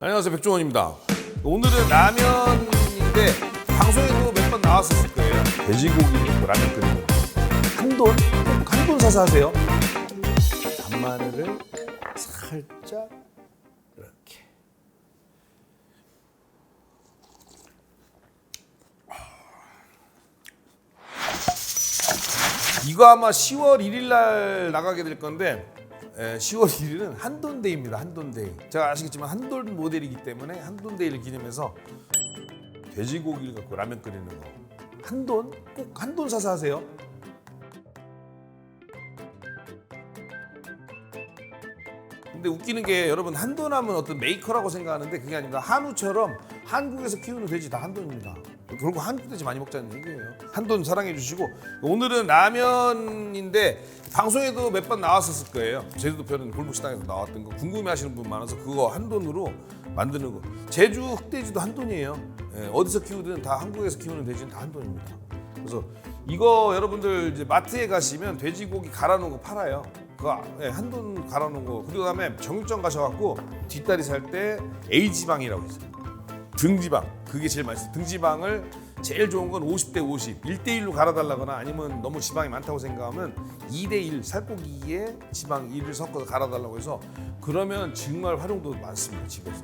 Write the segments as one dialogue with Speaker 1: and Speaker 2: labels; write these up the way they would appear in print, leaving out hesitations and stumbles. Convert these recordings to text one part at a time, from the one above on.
Speaker 1: 안녕하세요, 백종원입니다. 오늘은 라면인데 방송에도 몇 번 나왔었을 거예요. 돼지고기 라면 끓이는 거. 한돈 사서 하세요. 간마늘을 살짝 이렇게. 이거 아마 10월 1일 날 나가게 될 건데 10월 1일은 한돈데이입니다. 한돈데이. 제가 아시겠지만 한돈 모델이기 때문에 한돈데이를 기념해서 돼지고기를 갖고 라면 끓이는 거. 한돈? 꼭 한돈 사서 하세요. 근데 웃기는 게 여러분 한돈 하면 어떤 메이커라고 생각하는데 그게 아닙니다. 한우처럼 한국에서 키우는 돼지 다 한돈입니다. 결국 한국 돼지 많이 먹자는 얘기예요. 한돈 사랑해 주시고 오늘은 라면인데 방송에도 몇 번 나왔었을 거예요. 제주도 편은 골목식당에서 나왔던 거 궁금해하시는 분 많아서 그거 한돈으로 만드는 거. 제주 흑돼지도 한돈이에요. 어디서 키우든 다 한국에서 키우는 돼지는 다 한돈입니다. 그래서 이거 여러분들 이제 마트에 가시면 돼지고기 갈아놓은 거 팔아요. 그거 한돈 갈아놓은 거. 그리고 그다음에 정육점 가셔갖고 뒷다리 살 때 A지방이라고 있어요. 등지방. 그게 제일 맛있어요. 등지방을 제일 좋은 건 50대 50. 1대1로 갈아달라거나 아니면 너무 지방이 많다고 생각하면 2대1 살코기에 지방 1을 섞어서 갈아달라고 해서 그러면 정말 활용도 많습니다. 집에서.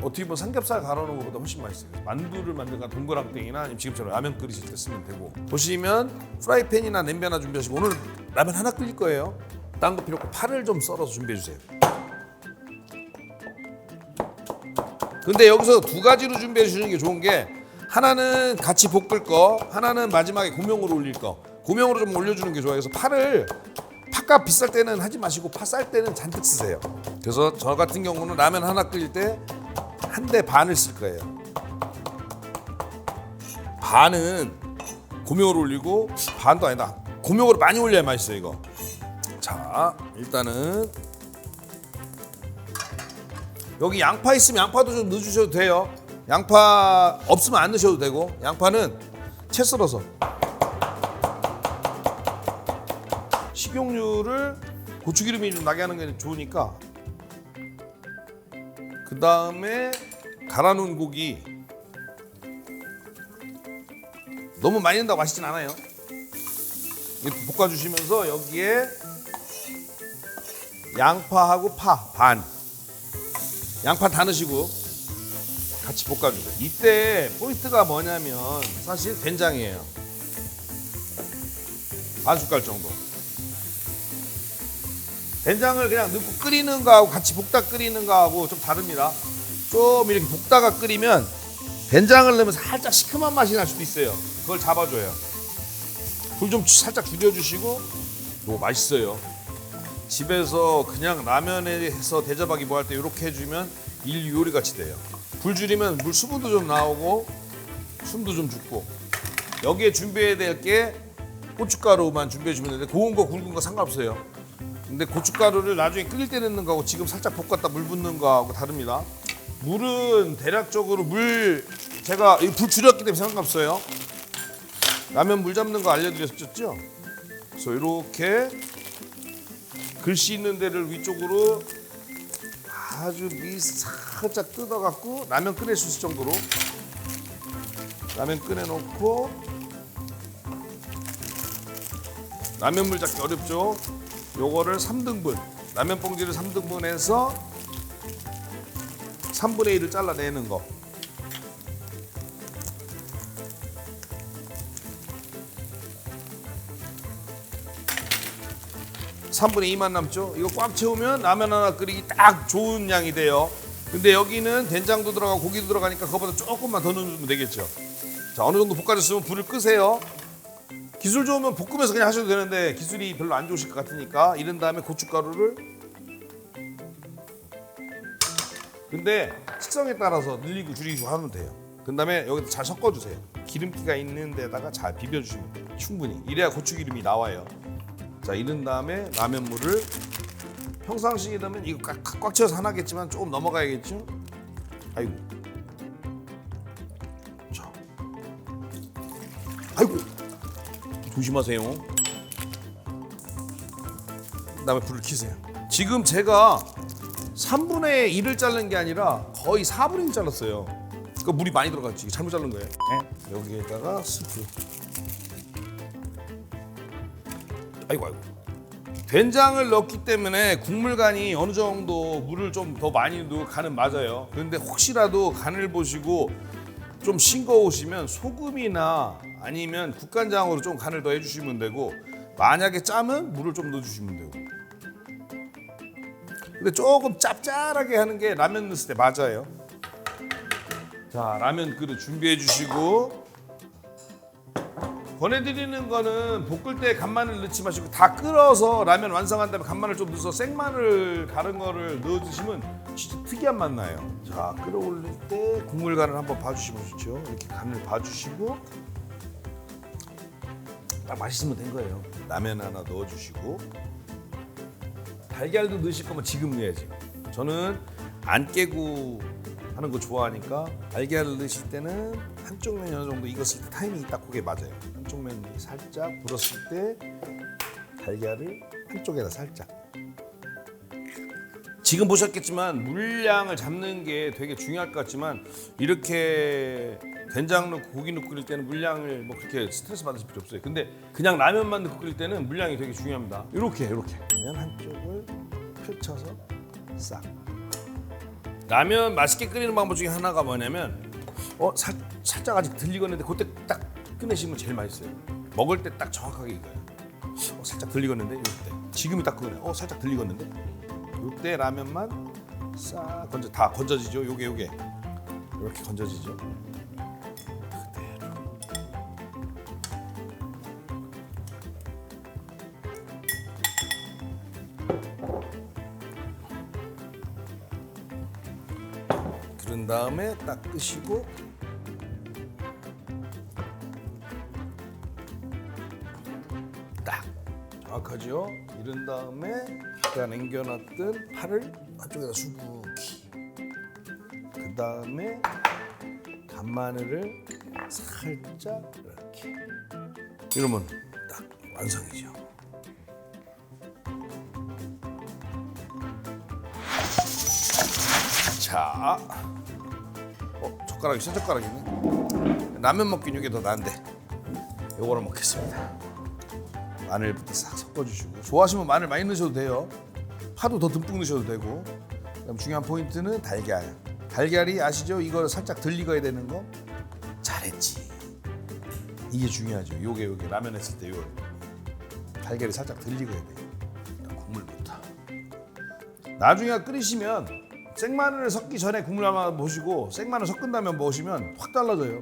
Speaker 1: 어떻게 보면 삼겹살 갈아놓은 것보다 훨씬 맛있어요. 만두를 만든가 동그랑땡이나 아니면 지금처럼 라면 끓이실 때 쓰면 되고. 보시면 프라이팬이나 냄비 하나 준비하시고 오늘 라면 하나 끓일 거예요. 딴 거 필요 없고 파를 좀 썰어서 준비해 주세요. 근데 여기서 두 가지로 준비해 주시는 게 좋은 게 하나는 같이 볶을 거, 하나는 마지막에 고명으로 올릴 거. 고명으로 좀 올려주는 게 좋아요. 그래서 파를 파가 비쌀 때는 하지 마시고 파 쌀 때는 잔뜩 쓰세요. 그래서 저 같은 경우는 라면 하나 끓일 때 한 대 반을 쓸 거예요. 반은 고명으로 올리고 반도 아니다. 고명으로 많이 올려야 맛있어요 이거. 자 일단은 여기 양파 있으면 양파도 좀 넣어주셔도 돼요. 양파 없으면 안 넣으셔도 되고 양파는 채 썰어서 식용유를 고추기름이 좀 나게 하는 게 좋으니까 그 다음에 갈아놓은 고기 너무 많이 넣는다고 맛있진 않아요. 이렇게 볶아주시면서 여기에 양파하고 파 반 양파 다 넣으시고 같이 볶아주세요. 이때 포인트가 뭐냐면 사실 된장이에요. 반 숟갈 정도. 된장을 그냥 넣고 끓이는 거하고 같이 볶다 끓이는 거하고 좀 다릅니다. 좀 이렇게 볶다가 끓이면 된장을 넣으면 살짝 시큼한 맛이 날 수도 있어요. 그걸 잡아줘요. 불 좀 살짝 줄여주시고 너무 맛있어요. 집에서 그냥 라면에 해서 대접하기 뭐 할 때 이렇게 해주면 인류 요리 같이 돼요. 불 줄이면 물 수분도 좀 나오고 숨도 좀 죽고 여기에 준비해야 될 게 고춧가루만 준비해 주면 되는데 고운 거 굵은 거 상관없어요. 근데 고춧가루를 나중에 끓일 때 넣는 거하고 지금 살짝 볶았다 물 붓는 거하고 다릅니다. 물은 대략적으로 제가 불 줄였기 때문에 상관없어요. 라면 물 잡는 거 알려드렸죠? 그래서 이렇게 글씨 있는 데를 위쪽으로 아주 살짝 뜯어갖고 라면 끓일 수 있을 정도로 라면 끓여놓고 라면 물 잡기 어렵죠? 요거를 3등분 라면 봉지를 3등분해서 3분의 1을 잘라내는 거. (3분의 2만) 남죠? 이거 꽉 채우면 라면 하나 끓이기 딱 좋은 양이 돼요. 근데 여기는 된장도 들어가고 고기도 들어가니까 그거보다 조금만 더 넣으면 되겠죠. 자, 어느 정도 볶아졌으면 불을 끄세요. 기술 좋으면 볶으면서 그냥 하셔도 되는데 기술이 별로 안 좋으실 것 같으니까 이런 다음에 고춧가루를 근데 식성에 따라서 늘리고 줄이고 하면 돼요. 그 다음에 여기다 잘 섞어주세요. 기름기가 있는 데다가 잘 비벼주시면 돼요. 충분히. 이래야 고추기름이 나와요. 자, 이런 다음에 라면물을 평상시에 넣으면 이거 꽉 채워서 하나겠지만 조금 넘어가야겠죠? 아이고. 자. 아이고. 조심하세요. 그 다음에 불을 켜세요. 지금 제가 3분의 1을 자른 게 아니라 거의 4분의 1 잘랐어요. 그러니까 물이 많이 들어갔지. 잘못 자른 거예요. 네. 여기에다가 스프. 아이고. 된장을 넣기 때문에 국물간이 어느 정도 물을 좀 더 많이 넣고 간은 맞아요. 그런데 혹시라도 간을 보시고 좀 싱거우시면 소금이나 아니면 국간장으로 좀 간을 더 해주시면 되고, 만약에 짜면 물을 좀 넣어주시면 되고. 근데 조금 짭짤하게 하는 게 라면 넣었을 때 맞아요. 자, 라면 그릇 준비해 주시고, 권해드리는 거는 볶을 때 간마늘 넣지 마시고 다 끓어서 라면 완성한 다음에 간마늘 좀 넣어서 생마늘 갈은 거를 넣어주시면 진짜 특이한 맛 나요. 자, 끓어올릴 때 국물 간을 한번 봐주시면 좋죠. 이렇게 간을 봐주시고 딱 맛있으면 된 거예요. 라면 하나 넣어주시고, 달걀도 넣으실 거면 지금 넣어야지. 저는 안 깨고 하는 거 좋아하니까 달걀을 넣으실 때는 한쪽 면이 어느 정도 익었을 때 타이밍이 딱 그게 맞아요. 한쪽 면이 살짝 불었을 때 달걀을 한쪽에다 살짝. 지금 보셨겠지만 물량을 잡는 게 되게 중요할 것 같지만, 이렇게 된장 넣고 고기 넣고 끓일 때는 물량을 뭐 그렇게 스트레스 받으실 필요 없어요. 근데 그냥 라면만 넣고 끓일 때는 물량이 되게 중요합니다. 이렇게 그러면 한쪽을 펼쳐서 싹. 라면 맛있게 끓이는 방법 중에 하나가 뭐냐면 살짝 아직 덜 익었는데 그때 딱 꺼내시면 제일 맛있어요. 먹을 때 딱 정확하게 익어요. 살짝 덜 익었는데 이럴 때 지금이 딱 그거네. 살짝 덜 익었는데 이때 라면만 싹 다 건져지죠. 요게 이렇게 건져지죠. 그대로. 그런 다음에 딱 끄시고, 딱 정확하죠. 이런 다음에 아까 남겨놨던 파를 한쪽에다 수북히, 그 다음에 간마늘을 살짝 이렇게, 이러면 딱 완성이죠. 자, 젓가락이 새 젓가락이네. 라면 먹긴 이게 더 나은데 요거를 먹겠습니다. 마늘부터 싹 섞어주시고, 좋아하시면 마늘 많이 넣으셔도 돼요. 파도 더 듬뿍 넣으셔도 되고. 그다음 중요한 포인트는 달걀. 달걀이 아시죠? 이거 살짝 덜 익어야 되는 거. 잘했지. 이게 중요하죠. 요게 라면 했을 때 요 달걀이 살짝 덜 익어야 돼요. 일단 국물부터. 나중에 끓이시면 생마늘을 섞기 전에 국물 한번 보시고 생마늘 섞은 다음에 먹으시면 확 달라져요.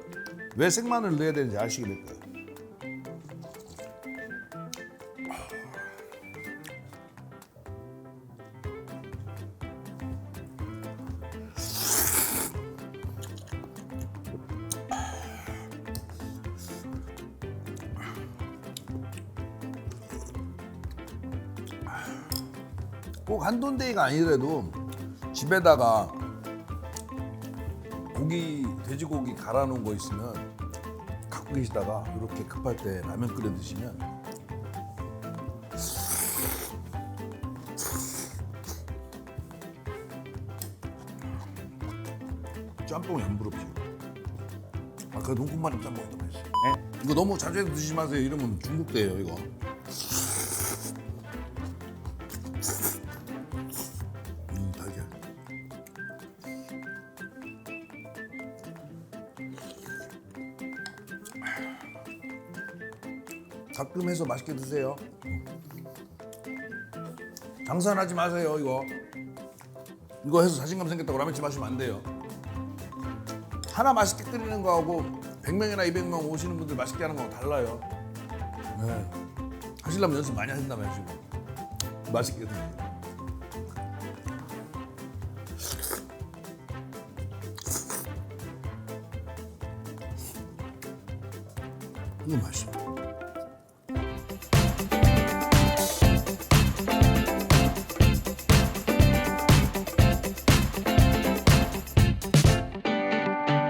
Speaker 1: 왜 생마늘을 넣어야 되는지 아시게 될 거예요. 꼭 한돈데이가 아니더라도 집에다가 돼지고기 갈아 놓은 거 있으면 갖고 계시다가 이렇게 급할 때 라면 끓여 드시면 짬뽕이 안 부럽지. 아까 눈꽃마늘 짬뽕이 더 맛있어요. 네? 이거 너무 자주 해서 드시지 마세요. 이러면 중독돼요 이거. 달걀. 가끔 해서 맛있게 드세요. 장사하지 마세요 이거 해서 자신감 생겼다고 라면집 마시면 안 돼요. 하나 맛있게 끓이는 거하고 100명이나 200명 오시는 분들 맛있게 하는 거하고 달라요. 네. 하시려면 연습 많이 하신다면 하시고 맛있게 드세요. 이거 맛있어.